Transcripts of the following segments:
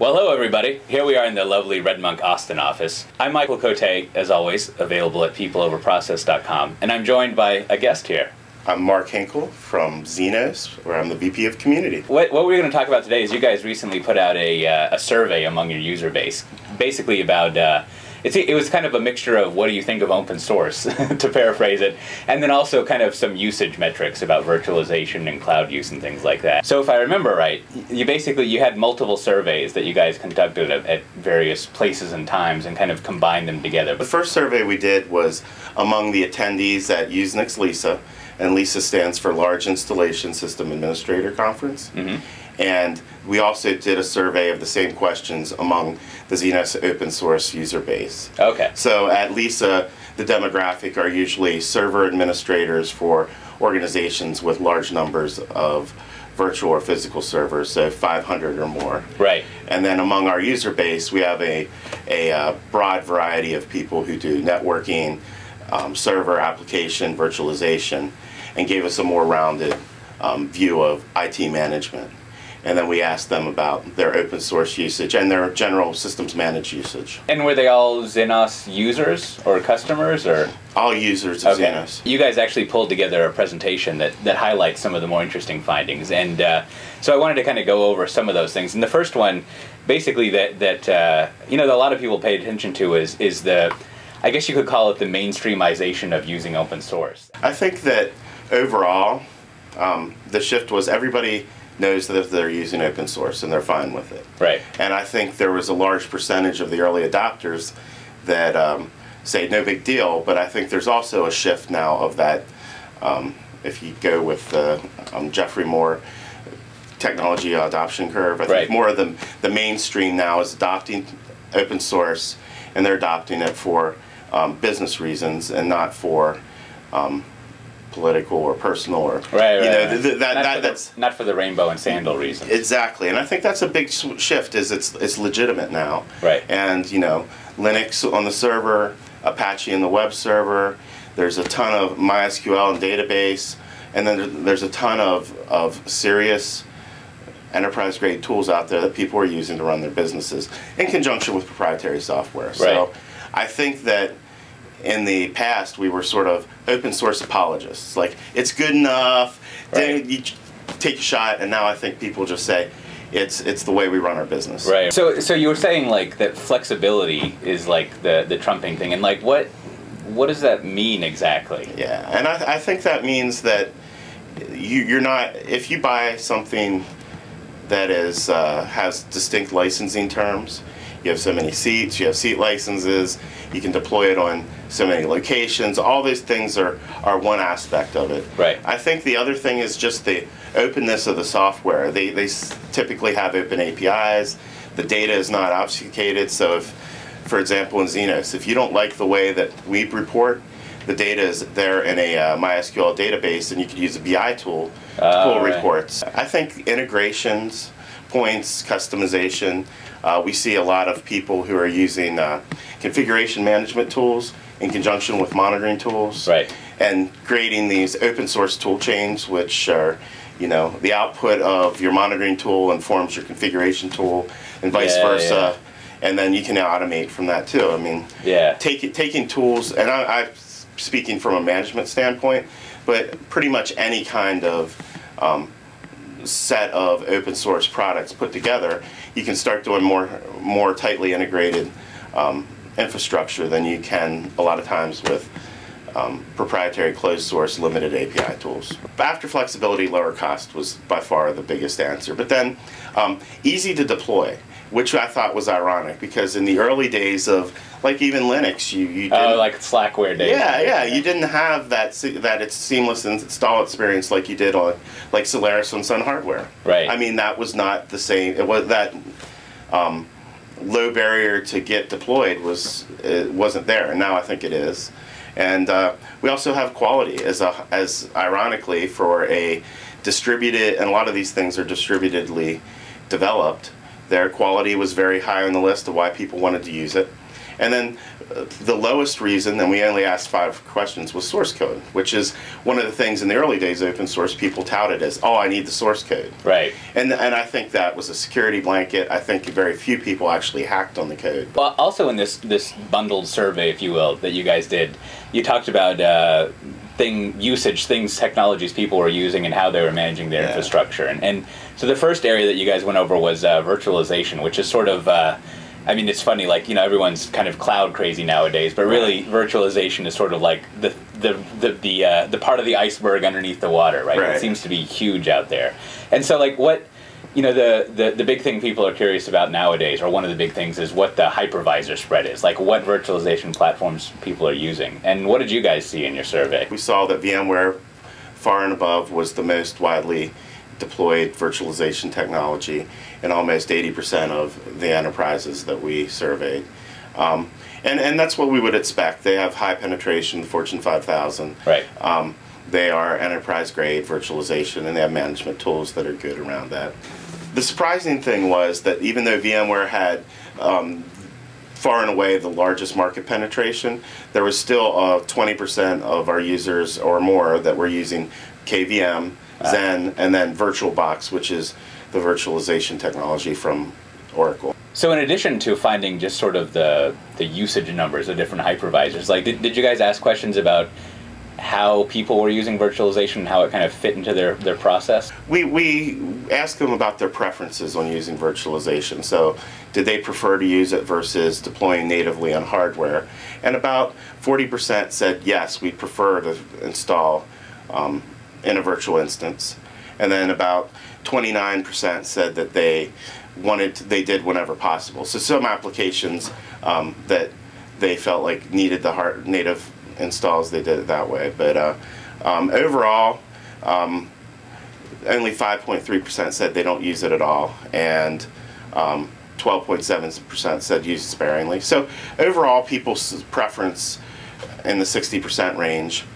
Well, hello everybody. Here we are in the lovely Red Monk Austin office. I'm Michael Cote, as always, available at peopleoverprocess.com, and I'm joined by a guest here. I'm Mark Hinkle from Zenoss, where I'm the VP of Community. What we're going to talk about today is you guys recently put out a survey among your user base, basically about it was kind of a mixture of what do you think of open source, to paraphrase it, and then also kind of some usage metrics about virtualization and cloud use and things like that. So if I remember right, you had multiple surveys that you guys conducted at various places and times and kind of combined them together. The first survey we did was among the attendees at Usenix LISA, and LISA stands for Large Installation System Administrator Conference. Mm-hmm. And we also did a survey of the same questions among the Zenoss open source user base. Okay. So at LISA, the demographic are usually server administrators for organizations with large numbers of virtual or physical servers, so 500 or more. Right. And then among our user base, we have a broad variety of people who do networking, server application, virtualization, and gave us a more rounded view of IT management. And then we asked them about their open source usage and their general systems managed usage. And were they all Zenoss users or customers, or? All users of Zenoss. You guys actually pulled together a presentation that highlights some of the more interesting findings, and so I wanted to kind of go over some of those things. And the first one, basically, that a lot of people pay attention to is the, I guess you could call it the mainstreamization of using open source. I think that overall, the shift was everybody knows that they're using open source and they're fine with it. Right. And I think there was a large percentage of the early adopters that say no big deal, but I think there's also a shift now of that, if you go with the Jeffrey Moore technology adoption curve, I think more of the mainstream now is adopting open source, and they're adopting it for business reasons and not for political or personal or that's not for the rainbow and sandal reasons. Exactly, and I think that's a big shift. Is it's legitimate now, right? And Linux on the server, Apache in the web server. There's a ton of MySQL and database, and then there's a ton of serious enterprise grade tools out there that people are using to run their businesses in conjunction with proprietary software. Right. So I think that in the past, we were sort of open source apologists. Like, it's good enough, then you take a shot, and now I think people just say, it's the way we run our business. Right. So you were saying, like, that flexibility is, like, the trumping thing, and, like, what does that mean exactly? Yeah, and I think that means that you're not, if you buy something that is has distinct licensing terms, you have so many seats, you have seat licenses, you can deploy it on so many locations. All these things are one aspect of it. Right. I think the other thing is just the openness of the software. They typically have open APIs. The data is not obfuscated. So if, for example, in Zenoss, if you don't like the way that we report, the data is there in a MySQL database, and you could use a BI tool to pull reports. I think integrations, points, customization. We see a lot of people who are using configuration management tools in conjunction with monitoring tools, and creating these open source tool chains, which are, the output of your monitoring tool informs your configuration tool, and vice versa. And then you can automate from that too. I mean, taking tools, and I'm speaking from a management standpoint, but pretty much any kind of set of open source products put together, you can start doing more tightly integrated infrastructure than you can a lot of times with proprietary closed source limited API tools. After flexibility, lower cost was by far the biggest answer. But then easy to deploy, which I thought was ironic, because in the early days of, like, even Linux, you didn't, like Slackware days. You didn't have that it's seamless install experience like you did on, like, Solaris on Sun hardware. Right. I mean, that was not the same. It was that low barrier to get deployed wasn't there, and now I think it is. And we also have quality as ironically for a distributed, and a lot of these things are distributedly developed. Their quality was very high on the list of why people wanted to use it. And then the lowest reason, and we only asked 5 questions, was source code, which is one of the things in the early days of open source people touted as, oh, I need the source code. Right. And I think that was a security blanket. I think very few people actually hacked on the code. Well, also in this bundled survey, if you will, that you guys did, you talked about things, technologies people were using and how they were managing their infrastructure. And so the first area that you guys went over was virtualization, which is sort of, I mean, it's funny, like, everyone's kind of cloud crazy nowadays, but really virtualization is sort of like the part of the iceberg underneath the water, right? It seems to be huge out there. And so, like, what, the big thing people are curious about nowadays, or one of the big things, is what the hypervisor spread is. Like, what virtualization platforms people are using. And what did you guys see in your survey? We saw that VMware, far and above, was the most widely deployed virtualization technology in almost 80% of the enterprises that we surveyed. And that's what we would expect. They have high penetration, Fortune 5000. Right. They are enterprise-grade virtualization, and they have management tools that are good around that. The surprising thing was that even though VMware had far and away the largest market penetration, there was still 20% of our users or more that were using KVM, Zen, and then VirtualBox, which is the virtualization technology from Oracle. So in addition to finding just sort of the usage numbers of different hypervisors, like, did you guys ask questions about how people were using virtualization and how it kind of fit into their process? We asked them about their preferences on using virtualization. So did they prefer to use it versus deploying natively on hardware? And about 40% said, yes, we prefer to install in a virtual instance. And then about 29% said that they did whenever possible. So some applications that they felt like needed the native installs, they did it that way. But overall, only 5.3% said they don't use it at all, and 12.7% said use it sparingly. So overall, people's preference in the 60% range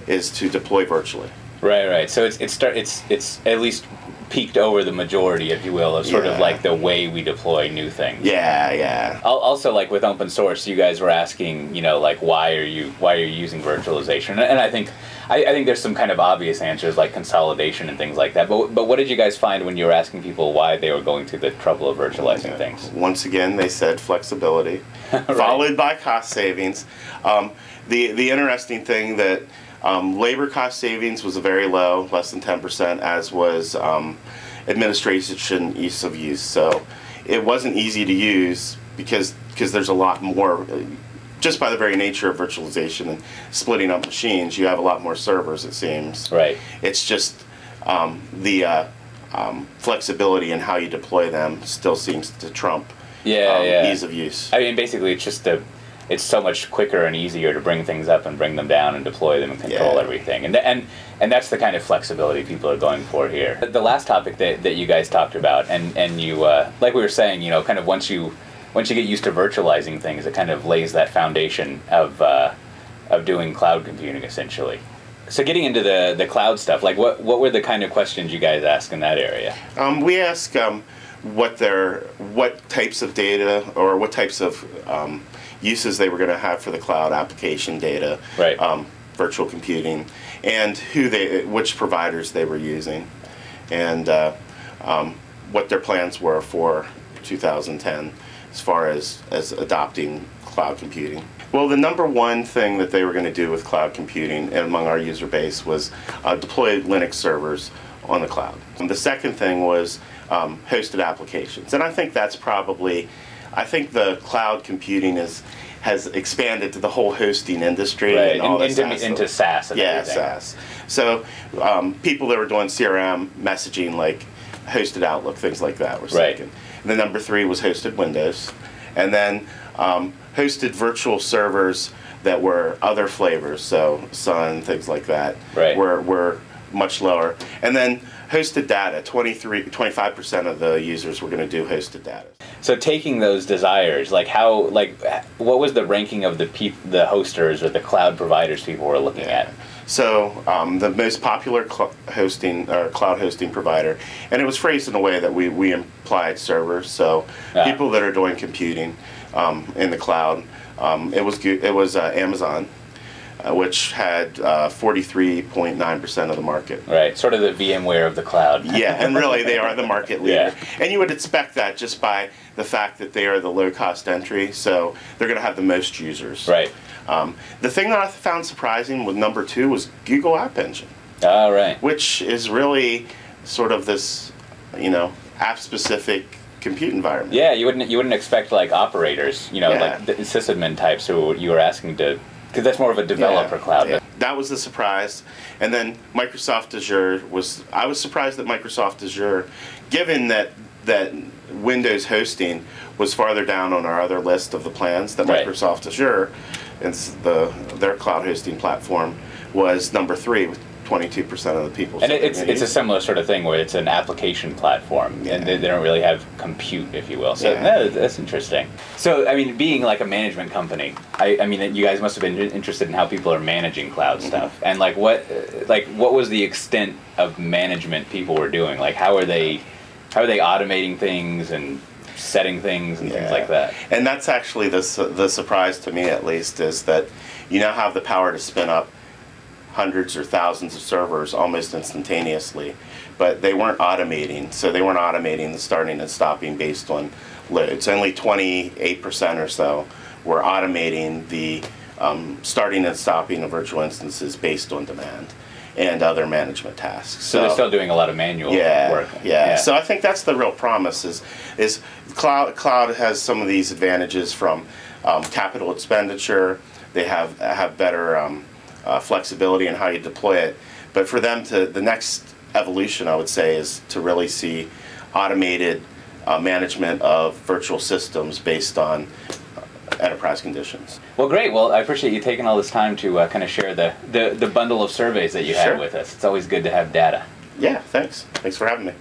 is to deploy virtually. Right. So it's at least peaked over the majority, if you will, of sort of like the way we deploy new things. Yeah. Also, like with open source, you guys were asking, like, why are you using virtualization? And I think there's some kind of obvious answers like consolidation and things like that. But what did you guys find when you were asking people why they were going through the trouble of virtualizing things? Once again, they said flexibility, followed by cost savings. The interesting thing that labor cost savings was very low, less than 10%, as was administration ease of use. So it wasn't easy to use because there's a lot more, just by the very nature of virtualization and splitting up machines, you have a lot more servers, it seems. Right. It's just the flexibility in how you deploy them still seems to trump ease of use. I mean, basically, it's just it's so much quicker and easier to bring things up and bring them down and deploy them and control everything. And that's the kind of flexibility people are going for here. The last topic that you guys talked about, and you, like we were saying, kind of once you get used to virtualizing things, it kind of lays that foundation of doing cloud computing, essentially. So getting into the cloud stuff, like what were the kind of questions you guys asked in that area? We ask what types of data or what types of uses they were going to have for the cloud application data, virtual computing, and which providers they were using, and what their plans were for 2010 as far as adopting cloud computing. Well, the number one thing that they were going to do with cloud computing among our user base was deploy Linux servers on the cloud. And the second thing was hosted applications, and I think that's probably, I think the cloud computing has expanded to the whole hosting industry and all that into SaaS and everything. SaaS. So people that were doing CRM messaging, like hosted Outlook, things like that, were second. And then number 3 was hosted Windows, and then hosted virtual servers that were other flavors, so Sun, things like that, were much lower. And then hosted data, 25% of the users were going to do hosted data. So taking those desires, what was the ranking of the hosters or the cloud providers people were looking at? So the most popular cloud hosting provider, and it was phrased in a way that we implied servers. So people that are doing computing in the cloud, it was Amazon, which had 43.9% of the market. Right, sort of the VMware of the cloud. Yeah, and really they are the market leader. Yeah. And you would expect that just by the fact that they are the low-cost entry, so they're going to have the most users. Right. The thing that I found surprising with number 2 was Google App Engine. Oh, right. Which is really sort of this, app-specific compute environment. Yeah, you wouldn't expect like operators, like the sysadmin types who you were asking to, because that's more of a developer cloud. Yeah. That was the surprise. And then Microsoft Azure I was surprised that Microsoft Azure, given that Windows hosting was farther down on our other list of the plans, that Microsoft Azure, and their cloud hosting platform, was number 3 with 22% of the people. And it's a similar sort of thing where it's an application platform, and they don't really have compute, if you will. So that's interesting. So, I mean, being like a management company, I mean, you guys must have been interested in how people are managing cloud stuff, and what was the extent of management people were doing? Like, how are they automating things and setting things and things like that? And that's actually the surprise to me, at least, is that you now have the power to spin up hundreds or thousands of servers almost instantaneously, but they weren't automating. So they weren't automating the starting and stopping based on loads. Only 28% or so were automating the starting and stopping of virtual instances based on demand and other management tasks. So they're still doing a lot of manual work. Yeah. So I think that's the real promise is cloud has some of these advantages from capital expenditure. They have better flexibility in how you deploy it. But for them the next evolution, I would say, is to really see automated management of virtual systems based on enterprise conditions. Well, great. Well, I appreciate you taking all this time to kind of share the bundle of surveys that you had with us. It's always good to have data. Yeah, thanks. Thanks for having me.